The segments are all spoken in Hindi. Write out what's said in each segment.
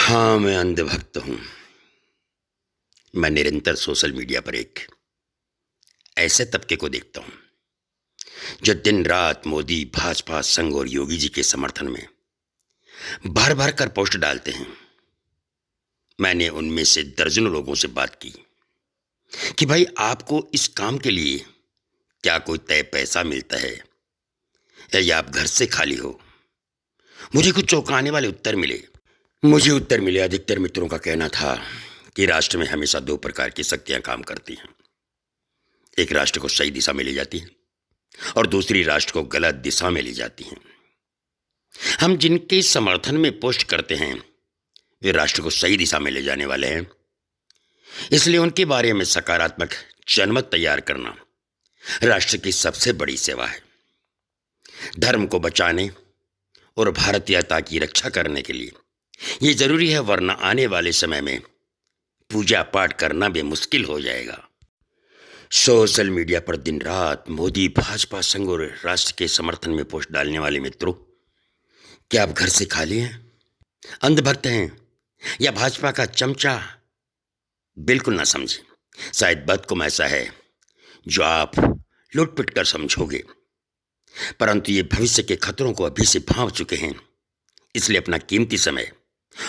हाँ, मैं अंधभक्त हूँ। मैं निरंतर सोशल मीडिया पर एक ऐसे तबके को देखता हूँ जो दिन रात मोदी, भाजपा, संघ और योगी जी के समर्थन में भर भर कर पोस्ट डालते हैं। मैंने उनमें से दर्जनों लोगों से बात की कि भाई आपको इस काम के लिए क्या कोई तय पैसा मिलता है या आप घर से खाली हो। मुझे कुछ चौंकाने वाले उत्तर मिले। अधिकतर मित्रों का कहना था कि राष्ट्र में हमेशा दो प्रकार की शक्तियां काम करती हैं। एक राष्ट्र को सही दिशा में ले जाती है और दूसरी राष्ट्र को गलत दिशा में ले जाती हैं। हम जिनके समर्थन में पोस्ट करते हैं वे राष्ट्र को सही दिशा में ले जाने वाले हैं, इसलिए उनके बारे में सकारात्मक जनमत तैयार करना राष्ट्र की सबसे बड़ी सेवा है। धर्म को बचाने और भारतीयता की रक्षा करने के लिए यह जरूरी है, वरना आने वाले समय में पूजा पाठ करना भी मुश्किल हो जाएगा। सोशल मीडिया पर दिन रात मोदी, भाजपा, संघ और राष्ट्र के समर्थन में पोस्ट डालने वाले मित्रों, क्या आप घर से खाली हैं, अंधभक्त हैं या भाजपा का चमचा? बिल्कुल ना समझें। शायद बदकुम ऐसा है जो आप लुट-पुट कर समझोगे, परंतु ये भविष्य के खतरों को अभी से भांप चुके हैं। इसलिए अपना कीमती समय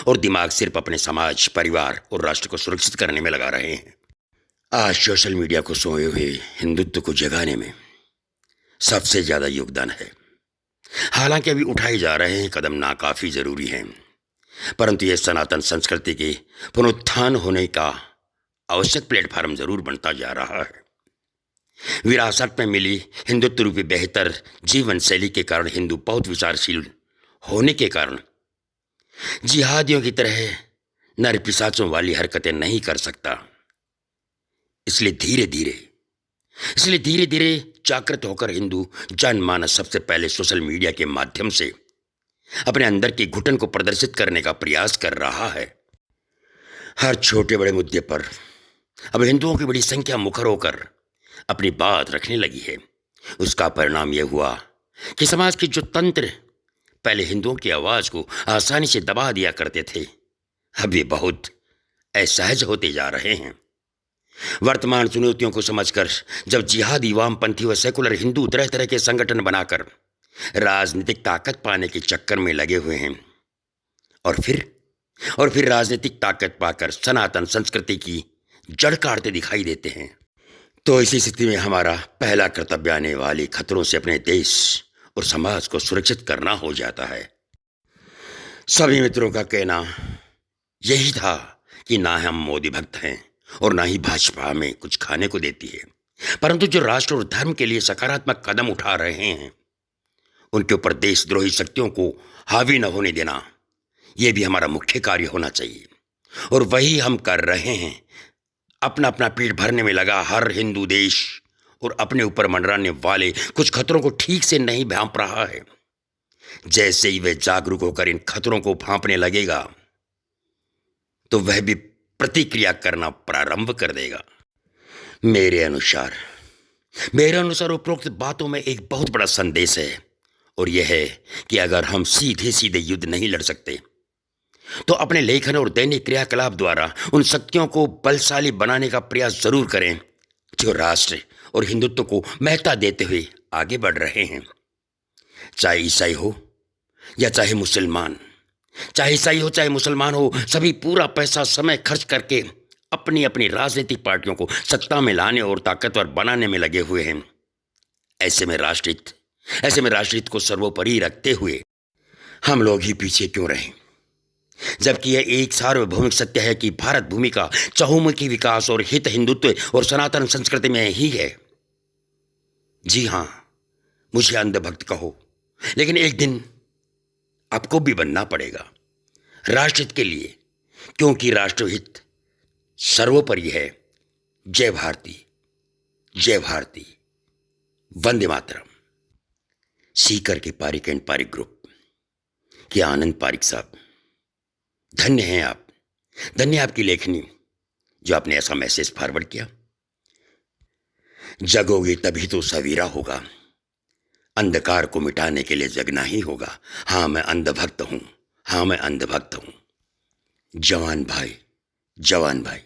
और दिमाग सिर्फ अपने समाज, परिवार और राष्ट्र को सुरक्षित करने में लगा रहे हैं। आज सोशल मीडिया को सोए हुए हिंदुत्व को जगाने में सबसे ज्यादा योगदान है। हालांकि अभी उठाए जा रहे हैं कदम नाकाफी जरूरी हैं, परंतु यह सनातन संस्कृति के पुनरुत्थान होने का आवश्यक प्लेटफॉर्म जरूर बनता जा रहा है। विरासत में मिली हिंदुत्व रूपी बेहतर जीवन शैली के कारण हिंदू बहुत विचारशील होने के कारण जिहादियों की तरह नर पिशाचों वाली हरकतें नहीं कर सकता। इसलिए धीरे धीरे जागृत होकर हिंदू जनमानस सबसे पहले सोशल मीडिया के माध्यम से अपने अंदर की घुटन को प्रदर्शित करने का प्रयास कर रहा है। हर छोटे बड़े मुद्दे पर अब हिंदुओं की बड़ी संख्या मुखर होकर अपनी बात रखने लगी है। उसका परिणाम यह हुआ कि समाज के जो तंत्र पहले हिंदुओं की आवाज को आसानी से दबा दिया करते थे, अब ये बहुत असहज होते जा रहे हैं। वर्तमान चुनौतियों को समझकर जब जिहादी, वामपंथी व सेकुलर हिंदू तरह तरह के संगठन बनाकर राजनीतिक ताकत पाने के चक्कर में लगे हुए हैं और फिर राजनीतिक ताकत पाकर सनातन संस्कृति की जड़ काटते दिखाई देते हैं, तो इसी स्थिति में हमारा पहला कर्तव्य आने वाले खतरों से अपने देश और समाज को सुरक्षित करना हो जाता है। सभी मित्रों का कहना यही था कि ना हम मोदी भक्त हैं और ना ही भाजपा में कुछ खाने को देती है, परंतु जो राष्ट्र और धर्म के लिए सकारात्मक कदम उठा रहे हैं उनके ऊपर देशद्रोही शक्तियों को हावी न होने देना, यह भी हमारा मुख्य कार्य होना चाहिए और वही हम कर रहे हैं। अपना अपना पेट भरने में लगा हर हिंदू देश और अपने ऊपर मंडराने वाले कुछ खतरों को ठीक से नहीं भांप रहा है। जैसे ही वह जागरूक होकर इन खतरों को भांपने लगेगा तो वह भी प्रतिक्रिया करना प्रारंभ कर देगा। मेरे अनुसार उपरोक्त बातों में एक बहुत बड़ा संदेश है और यह है कि अगर हम सीधे सीधे युद्ध नहीं लड़ सकते तो अपने लेखन और दैनिक क्रियाकलाप द्वारा उन शक्तियों को बलशाली बनाने का प्रयास जरूर करें जो राष्ट्र और हिंदुत्व को महत्ता देते हुए आगे बढ़ रहे हैं। चाहे ईसाई हो या चाहे मुसलमान, चाहे मुसलमान हो, सभी पूरा पैसा समय खर्च करके अपनी अपनी राजनीतिक पार्टियों को सत्ता में लाने और ताकतवर बनाने में लगे हुए हैं। ऐसे में राष्ट्रहित को सर्वोपरि रखते हुए हम लोग ही पीछे क्यों रहें, जबकि यह एक सार्वभौमिक सत्य है कि भारत भूमि का चहुमुखी विकास और हित हिंदुत्व और सनातन संस्कृति में ही है। जी हां, मुझे अंधभक्त कहो, लेकिन एक दिन आपको भी बनना पड़ेगा राष्ट्रहित के लिए, क्योंकि राष्ट्रहित सर्वोपरि है। जय भारती, जय भारती, वंदे मातरम। सीकर के पारिक एंड पारिक ग्रुप के आनंद पारिक साहब, धन्य हैं आप, धन्य आपकी लेखनी जो आपने ऐसा मैसेज फॉरवर्ड किया। जगोगे तभी तो सवेरा होगा, अंधकार को मिटाने के लिए जगना ही होगा। हाँ मैं अंधभक्त हूं, जवान भाई, जवान भाई।